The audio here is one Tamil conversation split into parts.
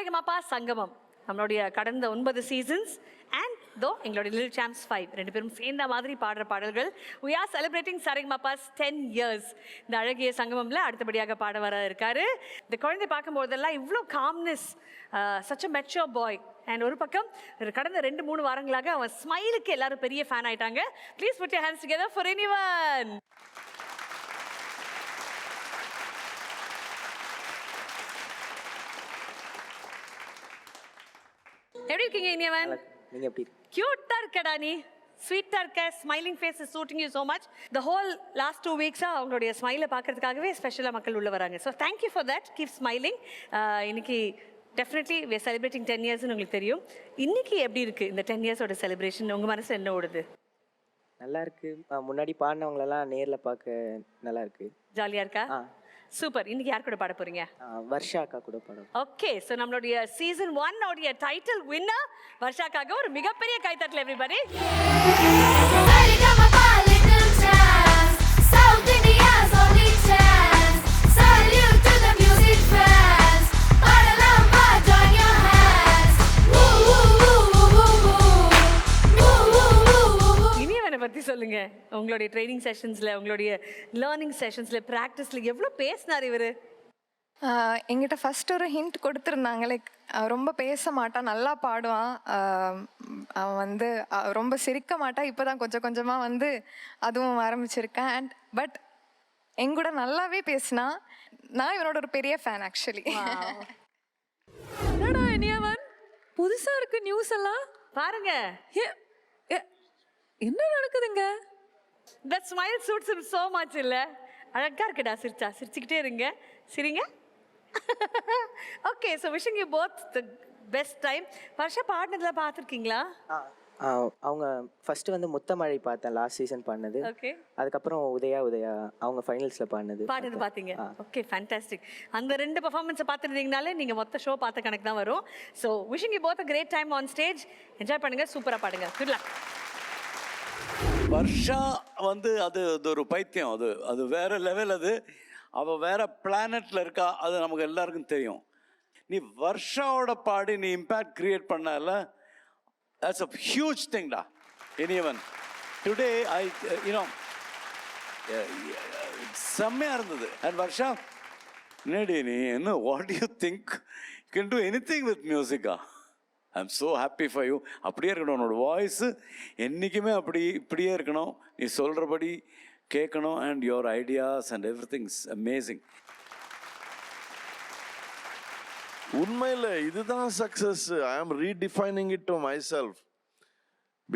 சரிகமபா சங்கமம் நம்மளுடைய கடந்த 9 சீசன்ஸ் அண்ட் எங்களுடைய லிட்டில் சாம்ப்ஸ் 5 ரெண்டு பேரும் சேர்ந்த மாதிரி பாடுற பாடல்கள். we are celebrating சரிகமபாஸ் 10 years. இந்த அழகிய சங்கமம்ல அடுத்தபடியாக பாட வர இருக்காரு. இந்த குழந்தை பார்க்கும்போதெல்லாம் இவ்வளோ calmness, such a mature boy. And ஒரு பக்கம் கடந்த 2-3 வாரங்களாக அவன் ஸ்மைலுக்கு எல்லாரும் பெரிய ஃபேன் ஆயிட்டாங்க. Please put your hands together for anyone. எப்படி இருக்கீங்க இனியவன்? நீங்க எப்படி? கியூட்டா இருக்கடா நீ, ஸ்வீட்டா இருக்க. Smiling face is suiting you so much. the whole last 2 weeks அவங்களுடைய ஸ்மைலை பார்க்கறதுக்காகவே ஸ்பெஷலாக மக்கள் உள்ள வராங்க. So thank you for that. Keep smiling. இன்னைக்கு டெஃபினெட்லி we are celebrating 10 yearsன்னு உங்களுக்கு தெரியும். இன்னைக்கு எப்படி இருக்கு இந்த 10 yearsோட செலிப்ரேஷன்? உங்க மனசு என்ன ஓடுது? நல்லா இருக்கு. முன்னாடி பாடினவங்களெல்லாம் நேர்ல பார்க்க நல்லா இருக்கு. ஜாலியா இருக்கா? சூப்பர். இன்னைக்கு யார் கூட பாட போறீங்க? வர்ஷா அக்கா கூட பாடுறோம். ஓகே, ஸோ நம்மளுடைய சீசன் 1 உடைய டைட்டில் வின்னர் வர்ஷாக்காக ஒரு மிகப்பெரிய கைத்தட்டல் எவ்ரிபடி. பற்றி சொல்லுங்க. உங்களுடைய ட்ரைனிங் செஷன்ஸ்ல, உங்களுடைய லேர்னிங் செஷன்ஸ்ல, பிராக்டிஸ்ல எவ்வளோ பேசினார் இவர்? எங்கிட்ட ஃபர்ஸ்ட் ஒரு ஹிண்ட் கொடுத்துருந்தாங்க. லைக் ரொம்ப பேச மாட்டான், நல்லா பாடுவான், அவன் வந்து ரொம்ப சிரிக்க மாட்டான். இப்போ தான் கொஞ்சம் கொஞ்சமாக வந்து அதுவும் ஆரம்பிச்சிருக்கேன். அண்ட் பட் எங்கூட நல்லாவே பேசினா. நான் இவனோட ஒரு பெரிய ஃபேன் ஆக்சுவலி. என்னடா இனியவன், புதுசா இருக்கு நியூஸ் எல்லாம் பாருங்க. என்ன நடக்குதுங்க? that smile suits him so much. இல்ல அழகா இருக்குடா. சிரிச்சுக்கிட்டே இருங்க, சிரிங்க. Okay, so wishing you both the best time. Varsha பாடினதுல பார்த்துருக்கீங்களா? அவங்க ஃபர்ஸ்ட் வந்து முத்தமழை பார்த்தேன், லாஸ்ட் சீசன் பாடினது. ஓகே, அதுக்கப்புறம் உதயா அவங்க ஃபைனல்ஸ்ல பாடினது பார்த்தீங்க. Okay, fantastic. அந்த 2 பெர்ஃபார்மன்ஸை பார்த்துருந்தீங்கனாலே நீங்கள் மொத்த ஷோ பார்த்த கணக்கு தான் வரும். So wishing you both a great time on stage. Enjoy பண்ணுங்க, சூப்பராக பாடுங்க. Good luck. வர்ஷா வந்து அது ஒரு பைத்தியம். அது வேற லெவல். அவள் வேற பிளானட்ல இருக்கா, அது நமக்கு எல்லாருக்கும் தெரியும். நீ வர்ஷாவோட பாடி நீ இம்பேக்ட் கிரியேட் பண்ணல, தட்ஸ் அ ஹியூஜ் திங்டா எனிவன். டுடே செம்மையா இருந்தது. அண்ட் வர்ஷா, என்னடி நீ என்ன, what you think you can do anything with மியூசிக்கா? I am so happy for you. அப்படியே இருக்கணும் உன்னோட வாய்ஸு, என்றைக்குமே இப்படியே இருக்கணும். நீ சொல்கிறபடி கேட்கணும். And your ideas and every things amazing. உண்மையில் இதுதான் success. I am redefining it to myself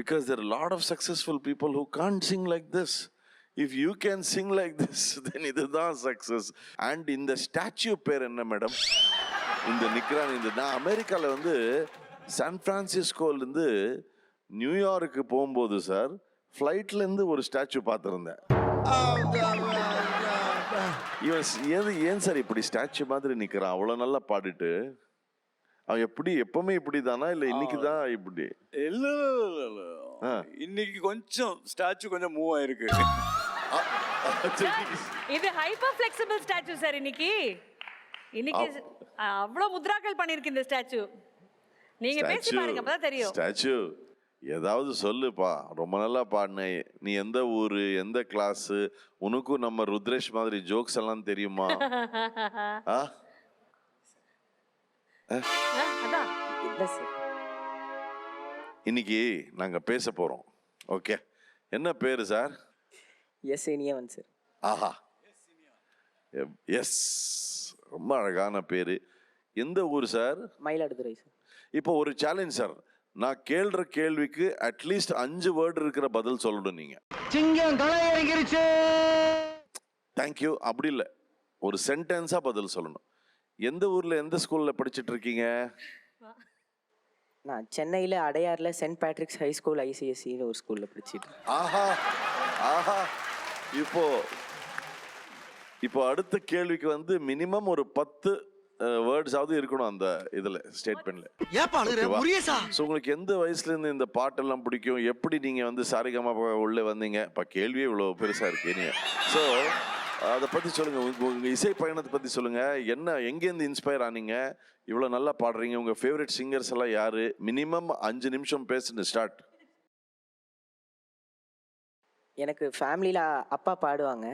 because there lot of successful people who can't sing like this. If you can sing like this then இதுதான் சக்ஸஸ். அண்ட் இந்த ஸ்டாச்சு பேர் என்ன மேடம்? இந்த நிக்கிறான். நான் அமெரிக்காவில் வந்து சான் பிரான்சிஸ்கோலேருந்து நியூயார்க்கு போகும்போது சார், ஃப்ளைட்லேருந்து ஒரு ஸ்டாச்சு பார்த்துருந்தேன். இவன் ஏன் சார் இப்படி ஸ்டாச்சு மாதிரி நிற்கிறான்? அவ்வளோ நல்லா பாடிட்டு அவன் எப்படி எப்பவுமே இப்படி தானா, இல்லை இன்னைக்கு தான் இப்படி? இல்லை, இன்னைக்கு கொஞ்சம் ஸ்டாச்சு கொஞ்சம் மூவ் ஆயிருக்கு. இது ஹைப்பர் ஃபிளெக்சிபிள் ஸ்டாச்சு சார். இன்னைக்கு அவ்வளோ முத்ராக்கள் பண்ணிருக்கு இந்த ஸ்டாச்சு. நீங்க பேசி பாருங்க, அப்பதான் தெரியும். ஸ்டாச்சு ஏதாவது சொல்லுப்பா. ரொம்ப நல்லா பாடின. நீ எந்த ஊரு, எந்த கிளாஸ்? உனக்கும் நம்ம ருத்ரேஷ் மாதிரி ஜோக்ஸ் எல்லாம் தெரியுமா? இன்னைக்கு நாங்க பேச போறோம். ஓகே, என்ன பேரு சார்? எஸ் இனியவன் சார். ஆஹா, எஸ், ரொம்ப அழகான பேரு. எந்த ஊர் சார்? மயிலாடுதுறை சார். இப்போ ஒரு சேலஞ்ச் சார். நான் கேள்ற கேள்விக்கு அட்லீஸ்ட் 5 வேர்டு இருக்கிற பதில் சொல்லணும் நீங்க. சிங்கம் களை இறங்கிருச்சு. தேங்க்யூ. அப்படி இல்லை, ஒரு சென்டென்ஸா பதில் சொல்லணும். எந்த ஊர்ல, எந்த ஸ்கூல்ல படிச்சுட்டு இருக்கீங்க? நான் சென்னையில் அடையாறுல சென்ட் பேட்ரிக்ஸ் ஹை ஸ்கூல் ஐசிஎஸ்சின்னு ஒரு ஸ்கூல்ல படிச்சுட்டு. ஆஹா ஆஹா. இப்போ அடுத்த கேள்விக்கு வந்து மினிமம் ஒரு 10 வேர்ட்ஸாவது இருக்கணும் அந்த இதுல, ஸ்டேட்மெண்ட்ல. ஸோ உங்களுக்கு எந்த வயசுல இருந்து இந்த பாட்டெல்லாம் பிடிக்கும்? எப்படி நீங்க வந்து சரிகமபா உள்ள வந்தீங்க? இப்போ கேள்வியே இவ்வளோ பெருசா இருக்கு. நீங்க ஸோ அதை பத்தி சொல்லுங்க. உங்க இசை பயணத்தை பத்தி சொல்லுங்க. என்ன, எங்கேருந்து இன்ஸ்பயர் ஆனீங்க? இவ்வளோ நல்லா பாடுறீங்க. உங்கள் ஃபேவரட் சிங்கர்ஸ் எல்லாம் யாரு? மினிமம் 5 நிமிஷம் பேசுன்னு ஸ்டார்ட். எனக்கு ஃபேமிலியில் அப்பா பாடுவாங்க.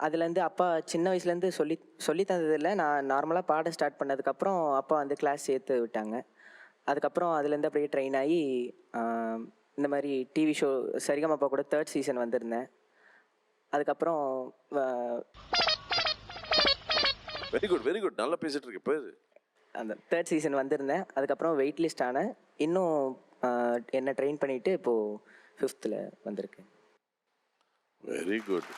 அதுலேருந்து அப்பா சின்ன வயசுலேருந்து சொல்லி தந்ததில்லை. நான் நார்மலாக பாட ஸ்டார்ட் பண்ணதுக்கப்புறம் அப்பா வந்து கிளாஸ் சேர்த்து விட்டாங்க. அதுக்கப்புறம் அதுலேருந்து அப்படியே ட்ரெயின் ஆகி இந்த மாதிரி டிவி ஷோ சரிகமப்பா கூட 3rd சீசன் வந்திருந்தேன். அதுக்கப்புறம் வெரி குட் வெரி குட், நல்லா பேசிட்டு இருக்கு பேர். அந்த 3rd சீசன் வந்திருந்தேன். அதுக்கப்புறம் வெயிட் லிஸ்ட் ஆனேன். இன்னும் என்னை ட்ரெயின் பண்ணிவிட்டு இப்போது 5th வந்திருக்கேன். Very good.